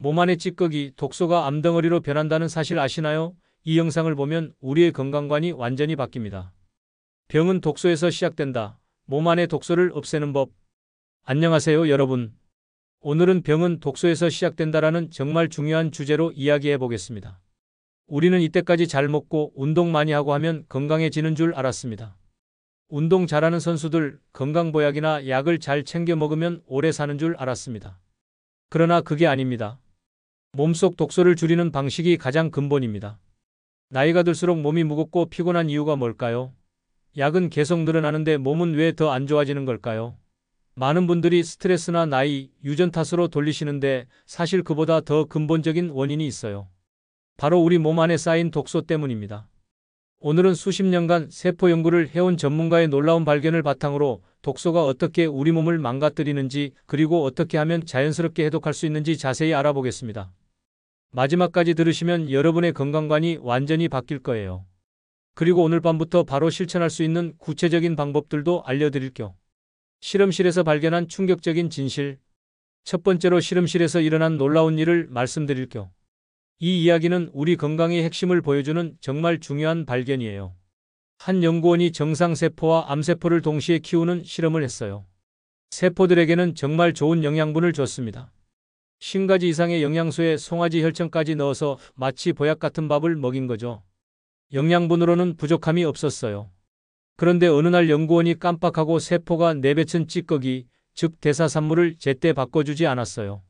몸 안의 찌꺼기, 독소가 암덩어리로 변한다는 사실 아시나요? 이 영상을 보면 우리의 건강관이 완전히 바뀝니다. 병은 독소에서 시작된다. 몸 안의 독소를 없애는 법. 안녕하세요, 여러분. 오늘은 병은 독소에서 시작된다라는 정말 중요한 주제로 이야기해 보겠습니다. 우리는 이때까지 잘 먹고 운동 많이 하고 하면 건강해지는 줄 알았습니다. 운동 잘하는 선수들, 건강보약이나 약을 잘 챙겨 먹으면 오래 사는 줄 알았습니다. 그러나 그게 아닙니다. 몸속 독소를 줄이는 방식이 가장 근본입니다. 나이가 들수록 몸이 무겁고 피곤한 이유가 뭘까요? 약은 계속 늘어나는데 몸은 왜 더 안 좋아지는 걸까요? 많은 분들이 스트레스나 나이, 유전 탓으로 돌리시는데 사실 그보다 더 근본적인 원인이 있어요. 바로 우리 몸 안에 쌓인 독소 때문입니다. 오늘은 수십 년간 세포 연구를 해온 전문가의 놀라운 발견을 바탕으로 독소가 어떻게 우리 몸을 망가뜨리는지, 그리고 어떻게 하면 자연스럽게 해독할 수 있는지 자세히 알아보겠습니다. 마지막까지 들으시면 여러분의 건강관이 완전히 바뀔 거예요. 그리고 오늘 밤부터 바로 실천할 수 있는 구체적인 방법들도 알려드릴게요. 실험실에서 발견한 충격적인 진실. 첫 번째로 실험실에서 일어난 놀라운 일을 말씀드릴게요. 이 이야기는 우리 건강의 핵심을 보여주는 정말 중요한 발견이에요. 한 연구원이 정상세포와 암세포를 동시에 키우는 실험을 했어요. 세포들에게는 정말 좋은 영양분을 줬습니다. 50가지 이상의 영양소에 송아지 혈청까지 넣어서 마치 보약 같은 밥을 먹인 거죠. 영양분으로는 부족함이 없었어요. 그런데 어느 날 연구원이 깜빡하고 세포가 내뱉은 찌꺼기, 즉 대사산물을 제때 바꿔주지 않았어요.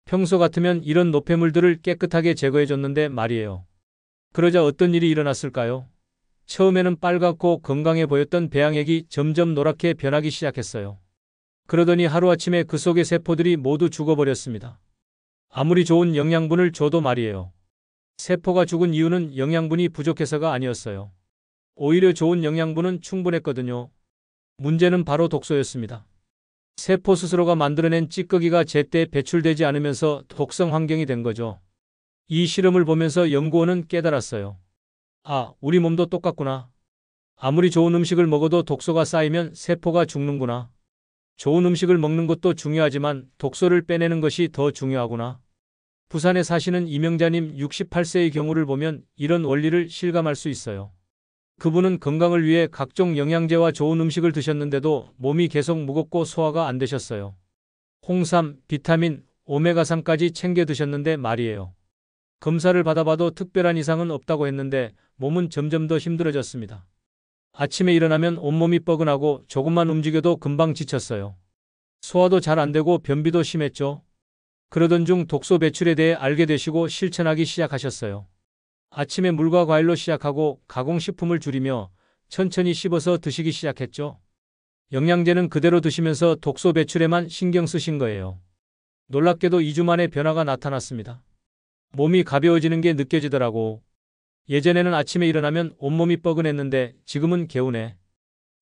평소 같으면 이런 노폐물들을 깨끗하게 제거해줬는데 말이에요. 그러자 어떤 일이 일어났을까요? 처음에는 빨갛고 건강해 보였던 배양액이 점점 노랗게 변하기 시작했어요. 그러더니 하루아침에 그 속의 세포들이 모두 죽어버렸습니다. 아무리 좋은 영양분을 줘도 말이에요. 세포가 죽은 이유는 영양분이 부족해서가 아니었어요. 오히려 좋은 영양분은 충분했거든요. 문제는 바로 독소였습니다. 세포 스스로가 만들어낸 찌꺼기가 제때 배출되지 않으면서 독성 환경이 된 거죠. 이 실험을 보면서 연구원은 깨달았어요. 아, 우리 몸도 똑같구나. 아무리 좋은 음식을 먹어도 독소가 쌓이면 세포가 죽는구나. 좋은 음식을 먹는 것도 중요하지만 독소를 빼내는 것이 더 중요하구나. 부산에 사시는 이명자님 68세의 경우를 보면 이런 원리를 실감할 수 있어요. 그분은 건강을 위해 각종 영양제와 좋은 음식을 드셨는데도 몸이 계속 무겁고 소화가 안 되셨어요. 홍삼, 비타민, 오메가3까지 챙겨 드셨는데 말이에요. 검사를 받아봐도 특별한 이상은 없다고 했는데 몸은 점점 더 힘들어졌습니다. 아침에 일어나면 온몸이 뻐근하고 조금만 움직여도 금방 지쳤어요. 소화도 잘 안 되고 변비도 심했죠. 그러던 중 독소 배출에 대해 알게 되시고 실천하기 시작하셨어요. 아침에 물과 과일로 시작하고 가공식품을 줄이며 천천히 씹어서 드시기 시작했죠. 영양제는 그대로 드시면서 독소 배출에만 신경 쓰신 거예요. 놀랍게도 2주 만에 변화가 나타났습니다. 몸이 가벼워지는 게 느껴지더라고. 예전에는 아침에 일어나면 온몸이 뻐근했는데 지금은 개운해.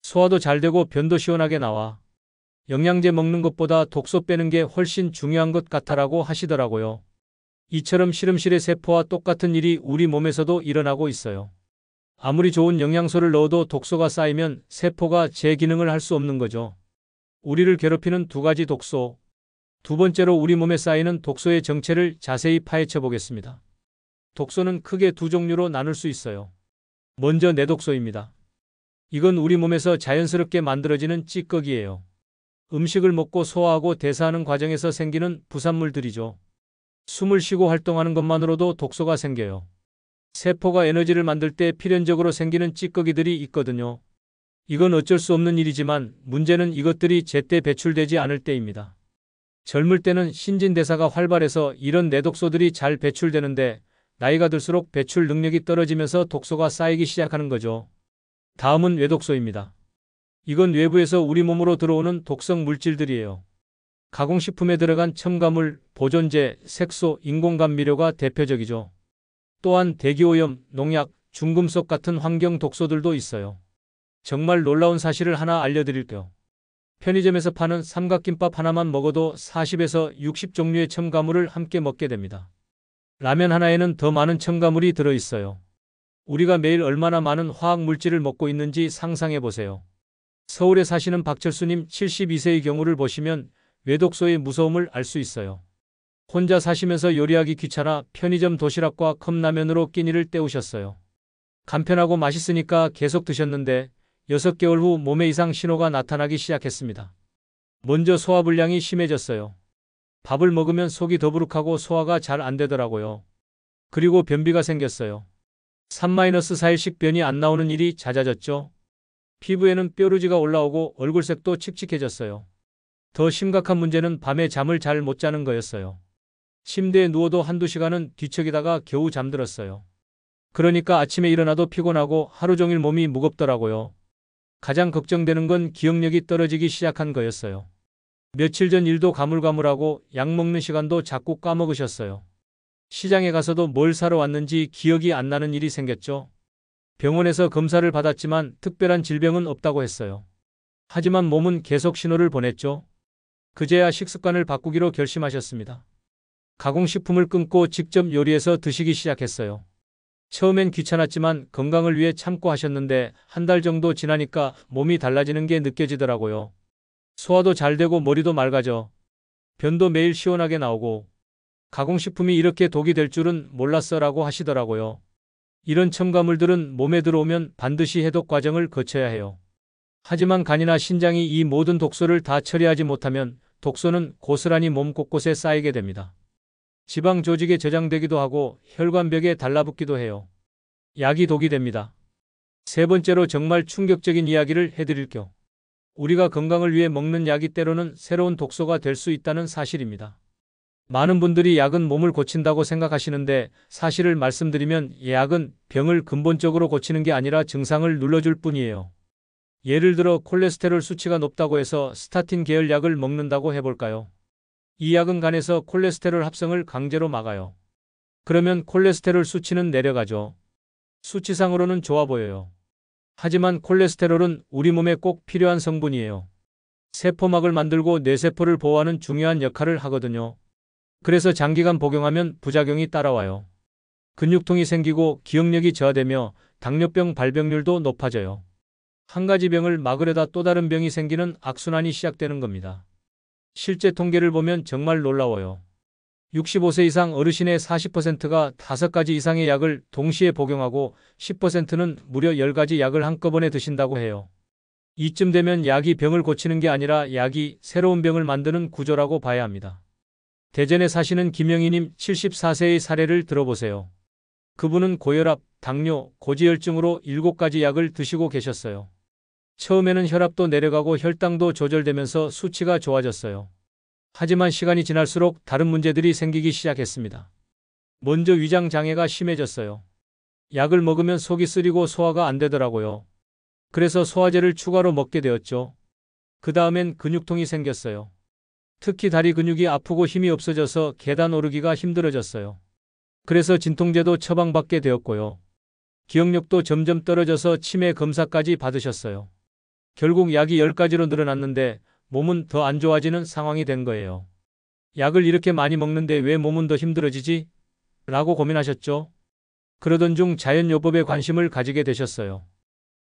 소화도 잘 되고 변도 시원하게 나와. 영양제 먹는 것보다 독소 빼는 게 훨씬 중요한 것 같아라고 하시더라고요. 이처럼 실험실의 세포와 똑같은 일이 우리 몸에서도 일어나고 있어요. 아무리 좋은 영양소를 넣어도 독소가 쌓이면 세포가 제 기능을 할 수 없는 거죠. 우리를 괴롭히는 두 가지 독소. 두 번째로 우리 몸에 쌓이는 독소의 정체를 자세히 파헤쳐 보겠습니다. 독소는 크게 두 종류로 나눌 수 있어요. 먼저 내독소입니다. 이건 우리 몸에서 자연스럽게 만들어지는 찌꺼기예요. 음식을 먹고 소화하고 대사하는 과정에서 생기는 부산물들이죠. 숨을 쉬고 활동하는 것만으로도 독소가 생겨요. 세포가 에너지를 만들 때 필연적으로 생기는 찌꺼기들이 있거든요. 이건 어쩔 수 없는 일이지만 문제는 이것들이 제때 배출되지 않을 때입니다. 젊을 때는 신진대사가 활발해서 이런 내독소들이 잘 배출되는데 나이가 들수록 배출 능력이 떨어지면서 독소가 쌓이기 시작하는 거죠. 다음은 외독소입니다. 이건 외부에서 우리 몸으로 들어오는 독성 물질들이에요. 가공식품에 들어간 첨가물, 보존제, 색소, 인공감미료가 대표적이죠. 또한 대기오염, 농약, 중금속 같은 환경 독소들도 있어요. 정말 놀라운 사실을 하나 알려드릴게요. 편의점에서 파는 삼각김밥 하나만 먹어도 40에서 60종류의 첨가물을 함께 먹게 됩니다. 라면 하나에는 더 많은 첨가물이 들어있어요. 우리가 매일 얼마나 많은 화학물질을 먹고 있는지 상상해 보세요. 서울에 사시는 박철수님 72세의 경우를 보시면 외독소의 무서움을 알 수 있어요. 혼자 사시면서 요리하기 귀찮아 편의점 도시락과 컵라면으로 끼니를 때우셨어요. 간편하고 맛있으니까 계속 드셨는데 6개월 후 몸에 이상 신호가 나타나기 시작했습니다. 먼저 소화불량이 심해졌어요. 밥을 먹으면 속이 더부룩하고 소화가 잘 안 되더라고요. 그리고 변비가 생겼어요. 3-4일씩 변이 안 나오는 일이 잦아졌죠. 피부에는 뾰루지가 올라오고 얼굴색도 칙칙해졌어요. 더 심각한 문제는 밤에 잠을 잘 못 자는 거였어요. 침대에 누워도 한두 시간은 뒤척이다가 겨우 잠들었어요. 그러니까 아침에 일어나도 피곤하고 하루 종일 몸이 무겁더라고요. 가장 걱정되는 건 기억력이 떨어지기 시작한 거였어요. 며칠 전 일도 가물가물하고 약 먹는 시간도 자꾸 까먹으셨어요. 시장에 가서도 뭘 사러 왔는지 기억이 안 나는 일이 생겼죠. 병원에서 검사를 받았지만 특별한 질병은 없다고 했어요. 하지만 몸은 계속 신호를 보냈죠. 그제야 식습관을 바꾸기로 결심하셨습니다. 가공식품을 끊고 직접 요리해서 드시기 시작했어요. 처음엔 귀찮았지만 건강을 위해 참고 하셨는데 한 달 정도 지나니까 몸이 달라지는 게 느껴지더라고요. 소화도 잘 되고 머리도 맑아져. 변도 매일 시원하게 나오고 가공식품이 이렇게 독이 될 줄은 몰랐어라고 하시더라고요. 이런 첨가물들은 몸에 들어오면 반드시 해독 과정을 거쳐야 해요. 하지만 간이나 신장이 이 모든 독소를 다 처리하지 못하면 독소는 고스란히 몸 곳곳에 쌓이게 됩니다. 지방 조직에 저장되기도 하고 혈관벽에 달라붙기도 해요. 약이 독이 됩니다. 세 번째로 정말 충격적인 이야기를 해드릴게요. 우리가 건강을 위해 먹는 약이 때로는 새로운 독소가 될 수 있다는 사실입니다. 많은 분들이 약은 몸을 고친다고 생각하시는데 사실을 말씀드리면 약은 병을 근본적으로 고치는 게 아니라 증상을 눌러줄 뿐이에요. 예를 들어 콜레스테롤 수치가 높다고 해서 스타틴 계열 약을 먹는다고 해볼까요? 이 약은 간에서 콜레스테롤 합성을 강제로 막아요. 그러면 콜레스테롤 수치는 내려가죠. 수치상으로는 좋아 보여요. 하지만 콜레스테롤은 우리 몸에 꼭 필요한 성분이에요. 세포막을 만들고 뇌세포를 보호하는 중요한 역할을 하거든요. 그래서 장기간 복용하면 부작용이 따라와요. 근육통이 생기고 기억력이 저하되며 당뇨병 발병률도 높아져요. 한 가지 병을 막으려다 또 다른 병이 생기는 악순환이 시작되는 겁니다. 실제 통계를 보면 정말 놀라워요. 65세 이상 어르신의 40%가 5가지 이상의 약을 동시에 복용하고 10%는 무려 10가지 약을 한꺼번에 드신다고 해요. 이쯤 되면 약이 병을 고치는 게 아니라 약이 새로운 병을 만드는 구조라고 봐야 합니다. 대전에 사시는 김영희님 74세의 사례를 들어보세요. 그분은 고혈압, 당뇨, 고지혈증으로 7가지 약을 드시고 계셨어요. 처음에는 혈압도 내려가고 혈당도 조절되면서 수치가 좋아졌어요. 하지만 시간이 지날수록 다른 문제들이 생기기 시작했습니다. 먼저 위장 장애가 심해졌어요. 약을 먹으면 속이 쓰리고 소화가 안 되더라고요. 그래서 소화제를 추가로 먹게 되었죠. 그 다음엔 근육통이 생겼어요. 특히 다리 근육이 아프고 힘이 없어져서 계단 오르기가 힘들어졌어요. 그래서 진통제도 처방받게 되었고요. 기억력도 점점 떨어져서 치매 검사까지 받으셨어요. 결국 약이 10가지로 늘어났는데 몸은 더 안 좋아지는 상황이 된 거예요. 약을 이렇게 많이 먹는데 왜 몸은 더 힘들어지지? 라고 고민하셨죠? 그러던 중 자연요법에 관심을 가지게 되셨어요.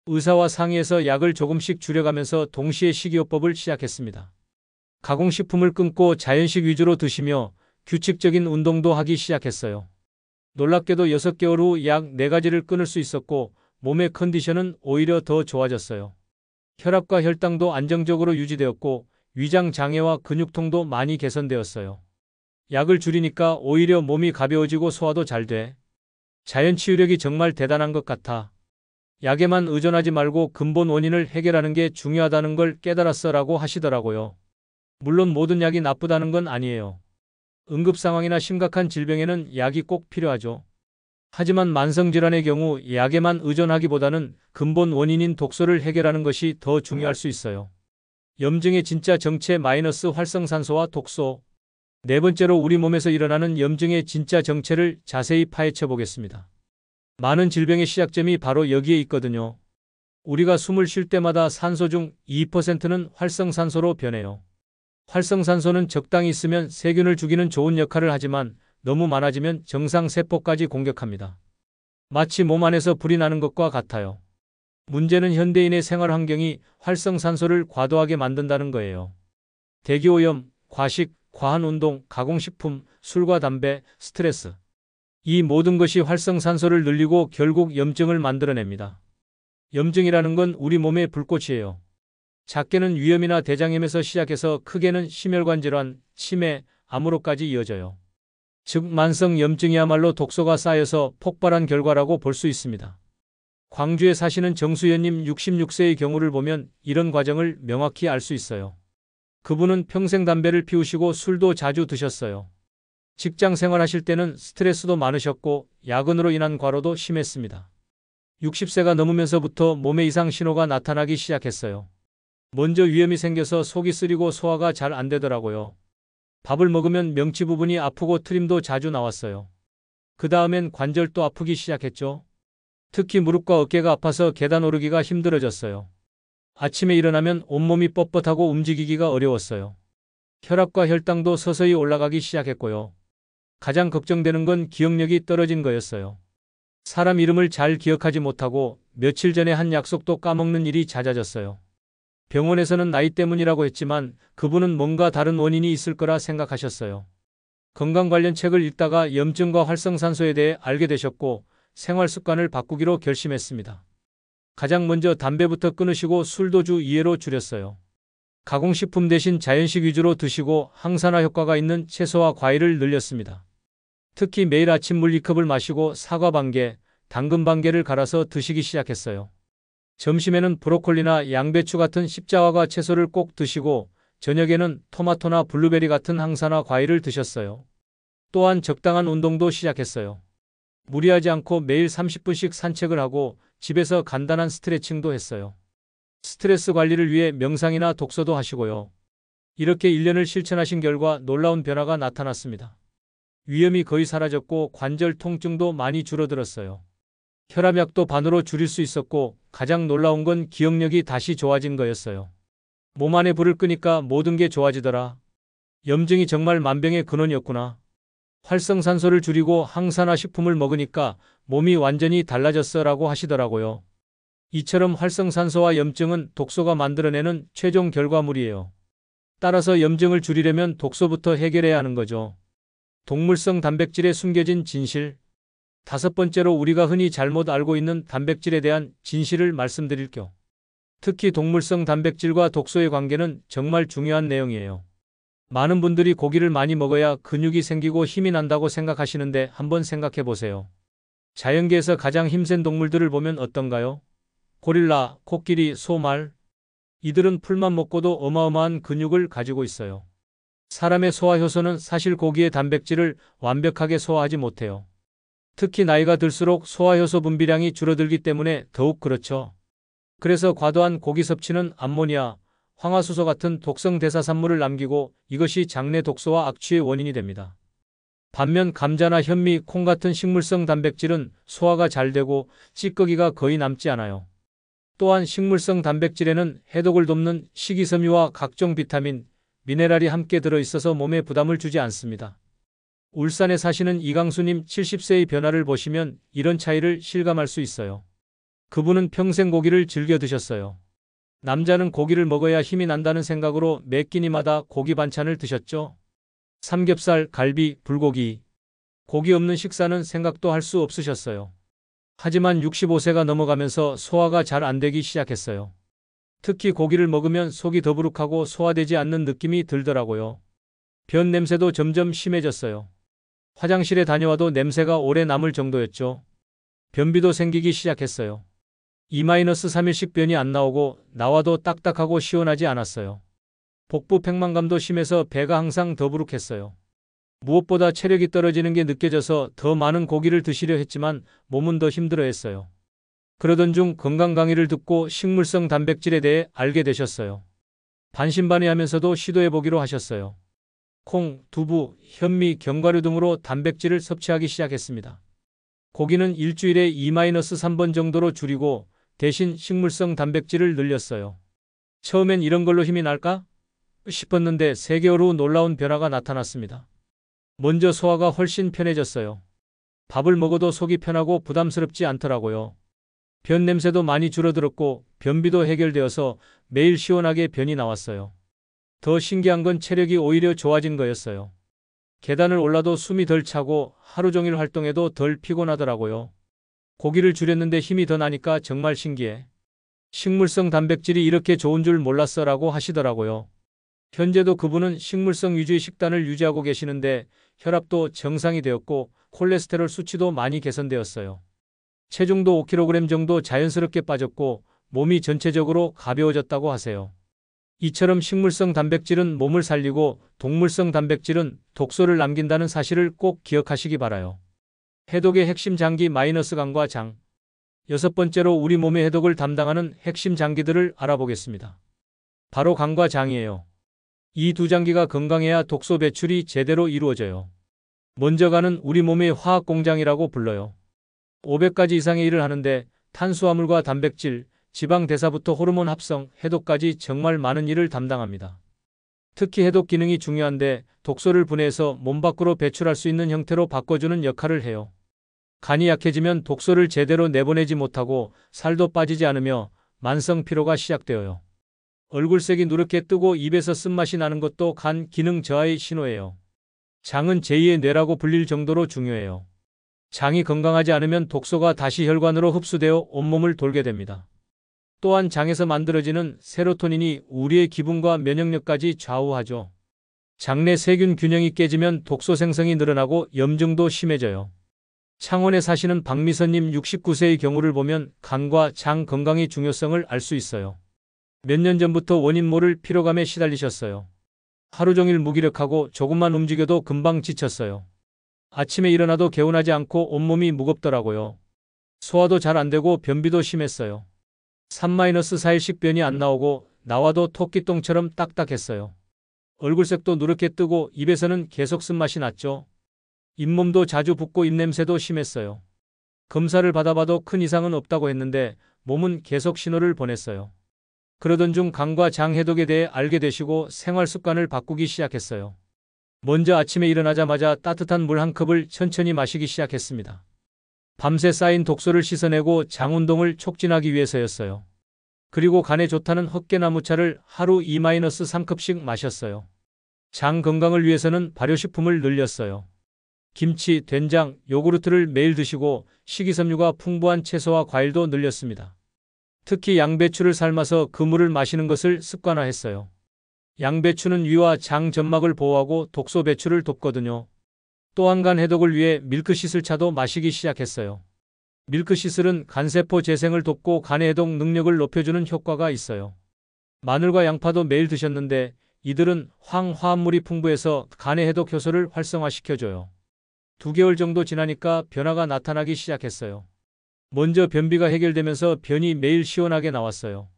의사와 상의해서 약을 조금씩 줄여가면서 동시에 식이요법을 시작했습니다. 가공식품을 끊고 자연식 위주로 드시며 규칙적인 운동도 하기 시작했어요. 놀랍게도 6개월 후 약 4가지를 끊을 수 있었고 몸의 컨디션은 오히려 더 좋아졌어요. 혈압과 혈당도 안정적으로 유지되었고 위장 장애와 근육통도 많이 개선되었어요. 약을 줄이니까 오히려 몸이 가벼워지고 소화도 잘 돼. 자연 치유력이 정말 대단한 것 같아. 약에만 의존하지 말고 근본 원인을 해결하는 게 중요하다는 걸 깨달았어라고 하시더라고요. 물론 모든 약이 나쁘다는 건 아니에요. 응급 상황이나 심각한 질병에는 약이 꼭 필요하죠. 하지만 만성질환의 경우 약에만 의존하기보다는 근본 원인인 독소를 해결하는 것이 더 중요할 수 있어요. 염증의 진짜 정체 마이너스 활성산소와 독소. 네 번째로 우리 몸에서 일어나는 염증의 진짜 정체를 자세히 파헤쳐 보겠습니다. 많은 질병의 시작점이 바로 여기에 있거든요. 우리가 숨을 쉴 때마다 산소 중 2%는 활성산소로 변해요. 활성산소는 적당히 있으면 세균을 죽이는 좋은 역할을 하지만 너무 많아지면 정상세포까지 공격합니다. 마치 몸 안에서 불이 나는 것과 같아요. 문제는 현대인의 생활 환경이 활성산소를 과도하게 만든다는 거예요. 대기오염, 과식, 과한 운동, 가공식품, 술과 담배, 스트레스. 이 모든 것이 활성산소를 늘리고 결국 염증을 만들어냅니다. 염증이라는 건 우리 몸의 불꽃이에요. 작게는 위염이나 대장염에서 시작해서 크게는 심혈관 질환, 치매, 암으로까지 이어져요. 즉 만성 염증이야말로 독소가 쌓여서 폭발한 결과라고 볼 수 있습니다. 광주에 사시는 정수연님 66세의 경우를 보면 이런 과정을 명확히 알 수 있어요. 그분은 평생 담배를 피우시고 술도 자주 드셨어요. 직장 생활하실 때는 스트레스도 많으셨고 야근으로 인한 과로도 심했습니다. 60세가 넘으면서부터 몸에 이상 신호가 나타나기 시작했어요. 먼저 위염이 생겨서 속이 쓰리고 소화가 잘 안 되더라고요. 밥을 먹으면 명치 부분이 아프고 트림도 자주 나왔어요. 그 다음엔 관절도 아프기 시작했죠. 특히 무릎과 어깨가 아파서 계단 오르기가 힘들어졌어요. 아침에 일어나면 온몸이 뻣뻣하고 움직이기가 어려웠어요. 혈압과 혈당도 서서히 올라가기 시작했고요. 가장 걱정되는 건 기억력이 떨어진 거였어요. 사람 이름을 잘 기억하지 못하고 며칠 전에 한 약속도 까먹는 일이 잦아졌어요. 병원에서는 나이 때문이라고 했지만 그분은 뭔가 다른 원인이 있을 거라 생각하셨어요. 건강 관련 책을 읽다가 염증과 활성산소에 대해 알게 되셨고 생활 습관을 바꾸기로 결심했습니다. 가장 먼저 담배부터 끊으시고 술도 주 2회로 줄였어요. 가공식품 대신 자연식 위주로 드시고 항산화 효과가 있는 채소와 과일을 늘렸습니다. 특히 매일 아침 물 2컵을 마시고 사과 반개, 당근 반개를 갈아서 드시기 시작했어요. 점심에는 브로콜리나 양배추 같은 십자화과 채소를 꼭 드시고 저녁에는 토마토나 블루베리 같은 항산화 과일을 드셨어요. 또한 적당한 운동도 시작했어요. 무리하지 않고 매일 30분씩 산책을 하고 집에서 간단한 스트레칭도 했어요. 스트레스 관리를 위해 명상이나 독서도 하시고요. 이렇게 1년을 실천하신 결과 놀라운 변화가 나타났습니다. 위염이 거의 사라졌고 관절 통증도 많이 줄어들었어요. 혈압약도 반으로 줄일 수 있었고 가장 놀라운 건 기억력이 다시 좋아진 거였어요. 몸 안에 불을 끄니까 모든 게 좋아지더라. 염증이 정말 만병의 근원이었구나. 활성산소를 줄이고 항산화 식품을 먹으니까 몸이 완전히 달라졌어라고 하시더라고요. 이처럼 활성산소와 염증은 독소가 만들어내는 최종 결과물이에요. 따라서 염증을 줄이려면 독소부터 해결해야 하는 거죠. 동물성 단백질에 숨겨진 진실. 5번째로 우리가 흔히 잘못 알고 있는 단백질에 대한 진실을 말씀드릴게요. 특히 동물성 단백질과 독소의 관계는 정말 중요한 내용이에요. 많은 분들이 고기를 많이 먹어야 근육이 생기고 힘이 난다고 생각하시는데 한번 생각해 보세요. 자연계에서 가장 힘센 동물들을 보면 어떤가요? 고릴라, 코끼리, 소, 말. 이들은 풀만 먹고도 어마어마한 근육을 가지고 있어요. 사람의 소화 효소는 사실 고기의 단백질을 완벽하게 소화하지 못해요. 특히 나이가 들수록 소화 효소 분비량이 줄어들기 때문에 더욱 그렇죠. 그래서 과도한 고기 섭취는 암모니아, 황화수소 같은 독성 대사산물을 남기고 이것이 장내 독소와 악취의 원인이 됩니다. 반면 감자나 현미, 콩 같은 식물성 단백질은 소화가 잘 되고 찌꺼기가 거의 남지 않아요. 또한 식물성 단백질에는 해독을 돕는 식이섬유와 각종 비타민, 미네랄이 함께 들어있어서 몸에 부담을 주지 않습니다. 울산에 사시는 이강수님 70세의 변화를 보시면 이런 차이를 실감할 수 있어요. 그분은 평생 고기를 즐겨 드셨어요. 남자는 고기를 먹어야 힘이 난다는 생각으로 매 끼니마다 고기 반찬을 드셨죠. 삼겹살, 갈비, 불고기. 고기 없는 식사는 생각도 할 수 없으셨어요. 하지만 65세가 넘어가면서 소화가 잘 안 되기 시작했어요. 특히 고기를 먹으면 속이 더부룩하고 소화되지 않는 느낌이 들더라고요. 변 냄새도 점점 심해졌어요. 화장실에 다녀와도 냄새가 오래 남을 정도였죠. 변비도 생기기 시작했어요. 2-3일씩 변이 안 나오고 나와도 딱딱하고 시원하지 않았어요. 복부 팽만감도 심해서 배가 항상 더부룩했어요. 무엇보다 체력이 떨어지는 게 느껴져서 더 많은 고기를 드시려 했지만 몸은 더 힘들어했어요. 그러던 중 건강 강의를 듣고 식물성 단백질에 대해 알게 되셨어요. 반신반의하면서도 시도해보기로 하셨어요. 콩, 두부, 현미, 견과류 등으로 단백질을 섭취하기 시작했습니다. 고기는 일주일에 2-3번 정도로 줄이고 대신 식물성 단백질을 늘렸어요. 처음엔 이런 걸로 힘이 날까 싶었는데 3개월 후 놀라운 변화가 나타났습니다. 먼저 소화가 훨씬 편해졌어요. 밥을 먹어도 속이 편하고 부담스럽지 않더라고요. 변 냄새도 많이 줄어들었고 변비도 해결되어서 매일 시원하게 변이 나왔어요. 더 신기한 건 체력이 오히려 좋아진 거였어요. 계단을 올라도 숨이 덜 차고 하루 종일 활동해도 덜 피곤하더라고요. 고기를 줄였는데 힘이 더 나니까 정말 신기해. 식물성 단백질이 이렇게 좋은 줄 몰랐어라고 하시더라고요. 현재도 그분은 식물성 위주의 식단을 유지하고 계시는데 혈압도 정상이 되었고 콜레스테롤 수치도 많이 개선되었어요. 체중도 5kg 정도 자연스럽게 빠졌고 몸이 전체적으로 가벼워졌다고 하세요. 이처럼 식물성 단백질은 몸을 살리고 동물성 단백질은 독소를 남긴다는 사실을 꼭 기억하시기 바라요. 해독의 핵심 장기 마이너스 간과 장. 6번째로 우리 몸의 해독을 담당하는 핵심 장기들을 알아보겠습니다. 바로 간과 장이에요. 이 두 장기가 건강해야 독소 배출이 제대로 이루어져요. 먼저 간은 우리 몸의 화학 공장이라고 불러요. 500가지 이상의 일을 하는데 탄수화물과 단백질, 지방 대사부터 호르몬 합성, 해독까지 정말 많은 일을 담당합니다. 특히 해독 기능이 중요한데 독소를 분해해서 몸 밖으로 배출할 수 있는 형태로 바꿔주는 역할을 해요. 간이 약해지면 독소를 제대로 내보내지 못하고 살도 빠지지 않으며 만성 피로가 시작되어요. 얼굴색이 누렇게 뜨고 입에서 쓴맛이 나는 것도 간 기능 저하의 신호예요. 장은 제2의 뇌라고 불릴 정도로 중요해요. 장이 건강하지 않으면 독소가 다시 혈관으로 흡수되어 온몸을 돌게 됩니다. 또한 장에서 만들어지는 세로토닌이 우리의 기분과 면역력까지 좌우하죠. 장내 세균 균형이 깨지면 독소 생성이 늘어나고 염증도 심해져요. 창원에 사시는 박미선님 69세의 경우를 보면 간과 장 건강의 중요성을 알 수 있어요. 몇 년 전부터 원인 모를 피로감에 시달리셨어요. 하루 종일 무기력하고 조금만 움직여도 금방 지쳤어요. 아침에 일어나도 개운하지 않고 온몸이 무겁더라고요. 소화도 잘 안 되고 변비도 심했어요. 3-4일씩 변이 안 나오고 나와도 토끼똥처럼 딱딱했어요. 얼굴색도 누렇게 뜨고 입에서는 계속 쓴맛이 났죠. 잇몸도 자주 붓고 입냄새도 심했어요. 검사를 받아봐도 큰 이상은 없다고 했는데 몸은 계속 신호를 보냈어요. 그러던 중 간과 장 해독에 대해 알게 되시고 생활 습관을 바꾸기 시작했어요. 먼저 아침에 일어나자마자 따뜻한 물 한 컵을 천천히 마시기 시작했습니다. 밤새 쌓인 독소를 씻어내고 장 운동을 촉진하기 위해서였어요. 그리고 간에 좋다는 헛개나무차를 하루 2-3컵씩 마셨어요. 장 건강을 위해서는 발효식품을 늘렸어요. 김치, 된장, 요구르트를 매일 드시고 식이섬유가 풍부한 채소와 과일도 늘렸습니다. 특히 양배추를 삶아서 그 물을 마시는 것을 습관화했어요. 양배추는 위와 장 점막을 보호하고 독소 배출을 돕거든요. 또한 간 해독을 위해 밀크시슬차도 마시기 시작했어요. 밀크시슬은 간세포 재생을 돕고 간의 해독 능력을 높여주는 효과가 있어요. 마늘과 양파도 매일 드셨는데 이들은 황화합물이 풍부해서 간의 해독 효소를 활성화시켜줘요. 2개월 정도 지나니까 변화가 나타나기 시작했어요. 먼저 변비가 해결되면서 변이 매일 시원하게 나왔어요.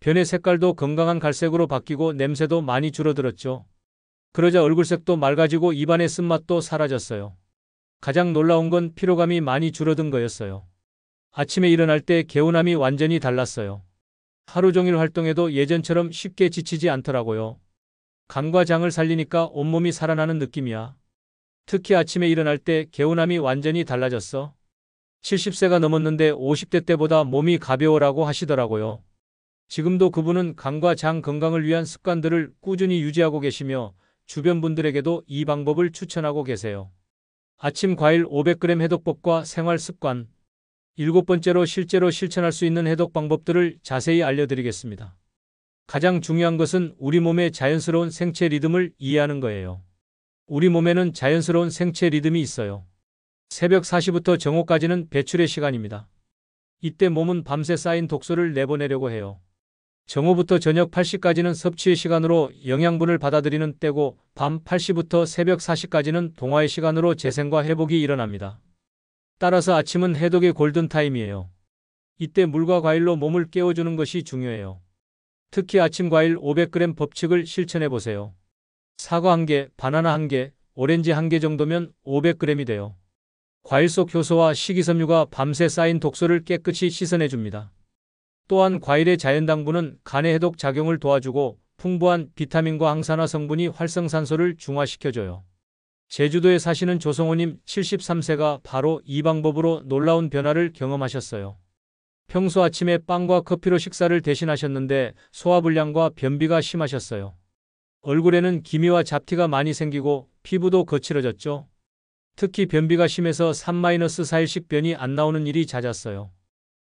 변의 색깔도 건강한 갈색으로 바뀌고 냄새도 많이 줄어들었죠. 그러자 얼굴색도 맑아지고 입안의 쓴맛도 사라졌어요. 가장 놀라운 건 피로감이 많이 줄어든 거였어요. 아침에 일어날 때 개운함이 완전히 달랐어요. 하루 종일 활동해도 예전처럼 쉽게 지치지 않더라고요. 간과 장을 살리니까 온몸이 살아나는 느낌이야. 특히 아침에 일어날 때 개운함이 완전히 달라졌어. 70세가 넘었는데 50대 때보다 몸이 가벼워라고 하시더라고요. 지금도 그분은 간과 장 건강을 위한 습관들을 꾸준히 유지하고 계시며 주변 분들에게도 이 방법을 추천하고 계세요. 아침 과일 500g 해독법과 생활 습관. 7번째로 실제로 실천할 수 있는 해독 방법들을 자세히 알려드리겠습니다. 가장 중요한 것은 우리 몸의 자연스러운 생체 리듬을 이해하는 거예요. 우리 몸에는 자연스러운 생체 리듬이 있어요. 새벽 4시부터 정오까지는 배출의 시간입니다. 이때 몸은 밤새 쌓인 독소를 내보내려고 해요. 정오부터 저녁 8시까지는 섭취의 시간으로 영양분을 받아들이는 때고 밤 8시부터 새벽 4시까지는 동화의 시간으로 재생과 회복이 일어납니다. 따라서 아침은 해독의 골든타임이에요. 이때 물과 과일로 몸을 깨워주는 것이 중요해요. 특히 아침 과일 500g 법칙을 실천해보세요. 사과 1개, 바나나 1개, 오렌지 1개 정도면 500g이 돼요. 과일 속 효소와 식이섬유가 밤새 쌓인 독소를 깨끗이 씻어내줍니다. 또한 과일의 자연당분은 간의 해독 작용을 도와주고 풍부한 비타민과 항산화 성분이 활성산소를 중화시켜줘요. 제주도에 사시는 조성호님 73세가 바로 이 방법으로 놀라운 변화를 경험하셨어요. 평소 아침에 빵과 커피로 식사를 대신하셨는데 소화불량과 변비가 심하셨어요. 얼굴에는 기미와 잡티가 많이 생기고 피부도 거칠어졌죠. 특히 변비가 심해서 3-4일씩 변이 안 나오는 일이 잦았어요.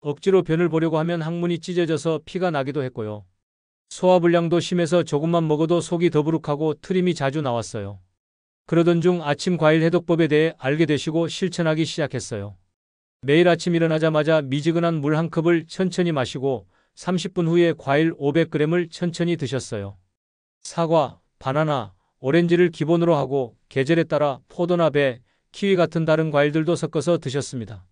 억지로 변을 보려고 하면 항문이 찢어져서 피가 나기도 했고요. 소화불량도 심해서 조금만 먹어도 속이 더부룩하고 트림이 자주 나왔어요. 그러던 중 아침 과일 해독법에 대해 알게 되시고 실천하기 시작했어요. 매일 아침 일어나자마자 미지근한 물 한 컵을 천천히 마시고 30분 후에 과일 500g을 천천히 드셨어요. 사과, 바나나, 오렌지를 기본으로 하고 계절에 따라 포도나 배, 키위 같은 다른 과일들도 섞어서 드셨습니다.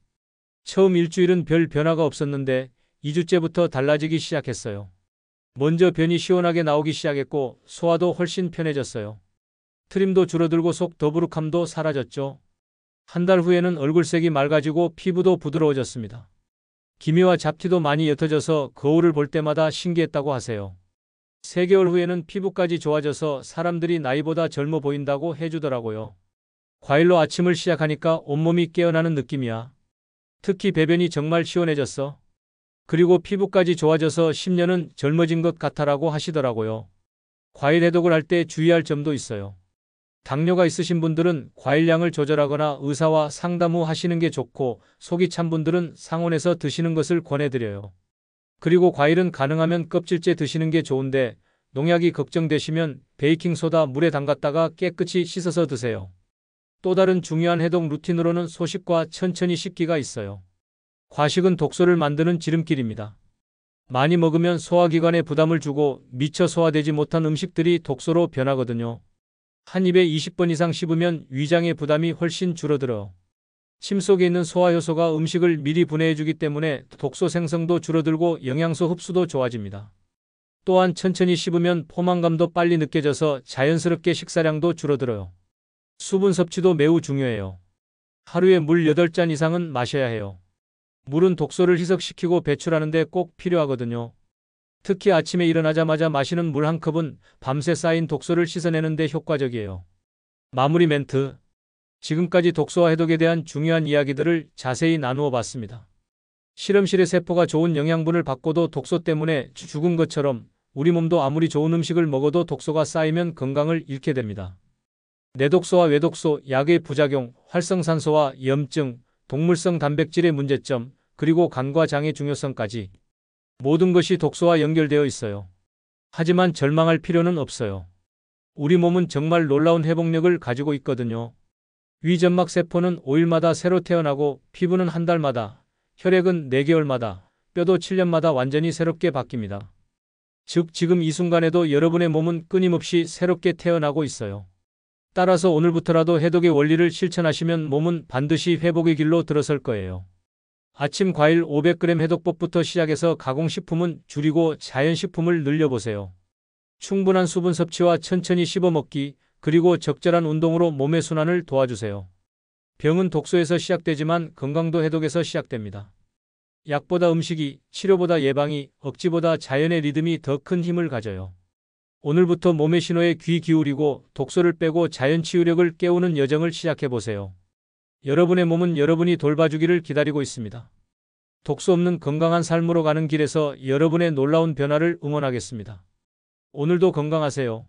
처음 일주일은 별 변화가 없었는데 2주째부터 달라지기 시작했어요. 먼저 변이 시원하게 나오기 시작했고 소화도 훨씬 편해졌어요. 트림도 줄어들고 속 더부룩함도 사라졌죠. 한 달 후에는 얼굴색이 맑아지고 피부도 부드러워졌습니다. 기미와 잡티도 많이 옅어져서 거울을 볼 때마다 신기했다고 하세요. 3개월 후에는 피부까지 좋아져서 사람들이 나이보다 젊어 보인다고 해주더라고요. 과일로 아침을 시작하니까 온몸이 깨어나는 느낌이야. 특히 배변이 정말 시원해졌어. 그리고 피부까지 좋아져서 10년은 젊어진 것 같아라고 하시더라고요. 과일 해독을 할 때 주의할 점도 있어요. 당뇨가 있으신 분들은 과일량을 조절하거나 의사와 상담 후 하시는 게 좋고 속이 찬 분들은 상온에서 드시는 것을 권해드려요. 그리고 과일은 가능하면 껍질째 드시는 게 좋은데 농약이 걱정되시면 베이킹소다 물에 담갔다가 깨끗이 씻어서 드세요. 또 다른 중요한 해독 루틴으로는 소식과 천천히 씹기가 있어요. 과식은 독소를 만드는 지름길입니다. 많이 먹으면 소화기관에 부담을 주고 미처 소화되지 못한 음식들이 독소로 변하거든요. 한 입에 20번 이상 씹으면 위장의 부담이 훨씬 줄어들어. 침 속에 있는 소화효소가 음식을 미리 분해해주기 때문에 독소 생성도 줄어들고 영양소 흡수도 좋아집니다. 또한 천천히 씹으면 포만감도 빨리 느껴져서 자연스럽게 식사량도 줄어들어요. 수분 섭취도 매우 중요해요. 하루에 물 8잔 이상은 마셔야 해요. 물은 독소를 희석시키고 배출하는 데 꼭 필요하거든요. 특히 아침에 일어나자마자 마시는 물 한 컵은 밤새 쌓인 독소를 씻어내는 데 효과적이에요. 마무리 멘트. 지금까지 독소와 해독에 대한 중요한 이야기들을 자세히 나누어 봤습니다. 실험실의 세포가 좋은 영양분을 받고도 독소 때문에 죽은 것처럼 우리 몸도 아무리 좋은 음식을 먹어도 독소가 쌓이면 건강을 잃게 됩니다. 내독소와 외독소, 약의 부작용, 활성산소와 염증, 동물성 단백질의 문제점, 그리고 간과 장의 중요성까지 모든 것이 독소와 연결되어 있어요. 하지만 절망할 필요는 없어요. 우리 몸은 정말 놀라운 회복력을 가지고 있거든요. 위점막 세포는 5일마다 새로 태어나고 피부는 한 달마다, 혈액은 4개월마다, 뼈도 7년마다 완전히 새롭게 바뀝니다. 즉 지금 이 순간에도 여러분의 몸은 끊임없이 새롭게 태어나고 있어요. 따라서 오늘부터라도 해독의 원리를 실천하시면 몸은 반드시 회복의 길로 들어설 거예요. 아침 과일 500g 해독법부터 시작해서 가공식품은 줄이고 자연식품을 늘려보세요. 충분한 수분 섭취와 천천히 씹어 먹기, 그리고 적절한 운동으로 몸의 순환을 도와주세요. 병은 독소에서 시작되지만 건강도 해독에서 시작됩니다. 약보다 음식이, 치료보다 예방이, 억지보다 자연의 리듬이 더 큰 힘을 가져요. 오늘부터 몸의 신호에 귀 기울이고 독소를 빼고 자연 치유력을 깨우는 여정을 시작해보세요. 여러분의 몸은 여러분이 돌봐주기를 기다리고 있습니다. 독소 없는 건강한 삶으로 가는 길에서 여러분의 놀라운 변화를 응원하겠습니다. 오늘도 건강하세요.